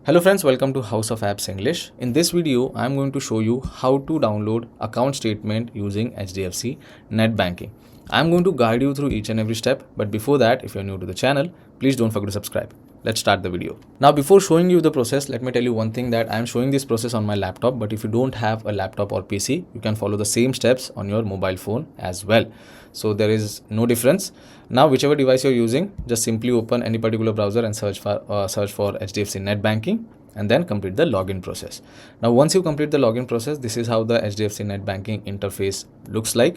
Hello friends, welcome to House of Apps English. In this video, I am going to show you how to download account statement using HDFC NetBanking. I am going to guide you through each and every step, but before that, if you are new to the channel, please don't forget to subscribe. Let's start the video. Now, before showing you the process, let me tell you one thing that I am showing this process on my laptop, but if you don't have a laptop or PC, you can follow the same steps on your mobile phone as well. So there is no difference. Now, whichever device you're using, just simply open any particular browser and search for HDFC NetBanking and then complete the login process. Now, once you complete the login process, this is how the HDFC NetBanking interface looks like.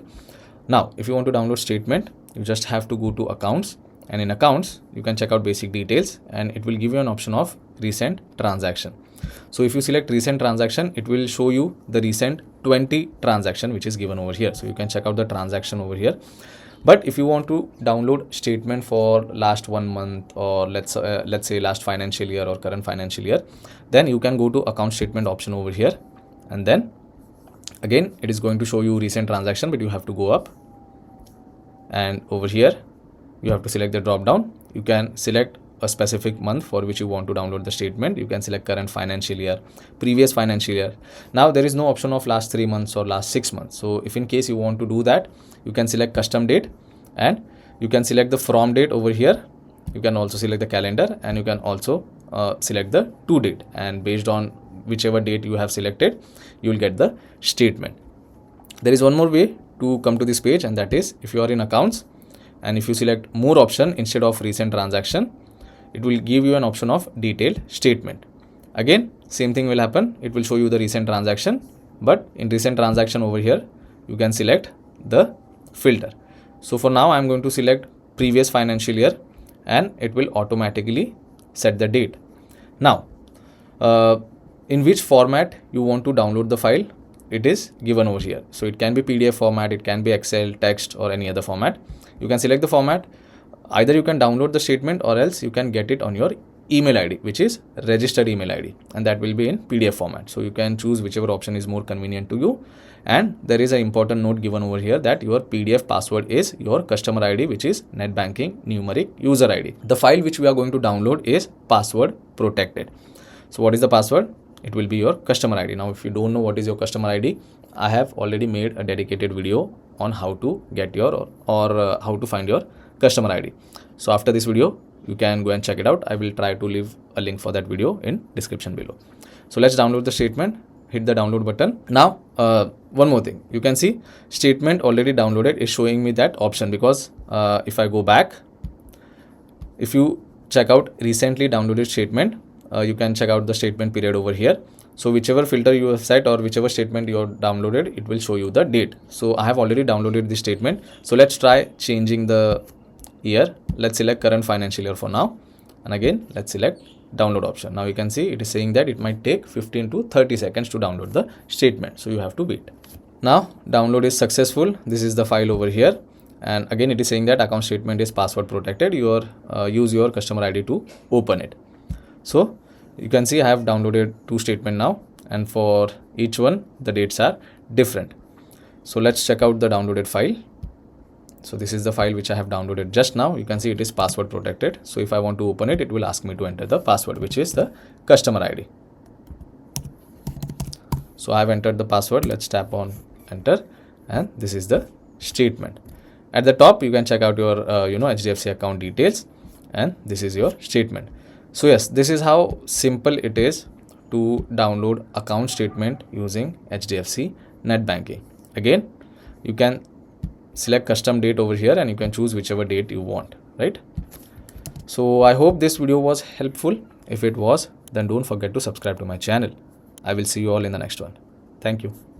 Now, if you want to download statement, you just have to go to accounts, and in accounts, you can check out basic details and it will give you an option of recent transaction. So if you select recent transaction, it will show you the recent 20 transaction which is given over here. So you can check out the transaction over here. But if you want to download statement for last 1 month or let's say last financial year or current financial year, then you can go to account statement option over here, and then again it is going to show you recent transaction, but you have to go up, and over here you have to select the drop down. You can select a specific month for which you want to download the statement. You can select current financial year, previous financial year. Now there is no option of last 3 months or last 6 months. So if in case you want to do that, you can select custom date and you can select the from date over here. You can also select the calendar and you can also select the to date, and based on whichever date you have selected, you will get the statement. There is one more way to come to this page, and that is if you are in accounts and if you select more option instead of recent transaction, it will give you an option of detailed statement. Again, same thing will happen. It will show you the recent transaction, but in recent transaction over here, you can select the filter. So for now, I am going to select previous financial year and it will automatically set the date. Now, in which format you want to download the file, it is given over here. So it can be PDF format, it can be Excel, text, or any other format. You can select the format. Either you can download the statement or else you can get it on your email ID, which is registered email ID, and that will be in PDF format. So you can choose whichever option is more convenient to you. And there is an important note given over here that your PDF password is your customer ID, which is NetBanking numeric user ID. The file which we are going to download is password protected. So what is the password? It will be your customer ID. Now, if you don't know what is your customer ID, I have already made a dedicated video on how to get your or how to find your customer ID. So after this video, you can go and check it out. I will try to leave a link for that video in description below. So let's download the statement. Hit the download button. Now, one more thing. You can see statement already downloaded is showing me that option, because if I go back, if you check out recently downloaded statement, you can check out the statement period over here. So whichever filter you have set or whichever statement you have downloaded, it will show you the date. So I have already downloaded this statement. So let's try changing the year. Let's select current financial year for now. And again, let's select download option. Now you can see it is saying that it might take 15 to 30 seconds to download the statement. So you have to wait. Now download is successful. This is the file over here. And again, it is saying that account statement is password protected. Use your customer ID to open it. So you can see I have downloaded 2 statements now, and for each one the dates are different. So let's check out the downloaded file. So this is the file which I have downloaded just now. You can see it is password protected. So if I want to open it, it will ask me to enter the password, which is the customer ID. So I have entered the password. Let's tap on enter, and this is the statement. At the top, you can check out your HDFC account details, and this is your statement. So yes, this is how simple it is to download account statement using HDFC NetBanking. Again, you can select custom date over here and you can choose whichever date you want, right? So I hope this video was helpful. If it was, then don't forget to subscribe to my channel. I will see you all in the next one. Thank you.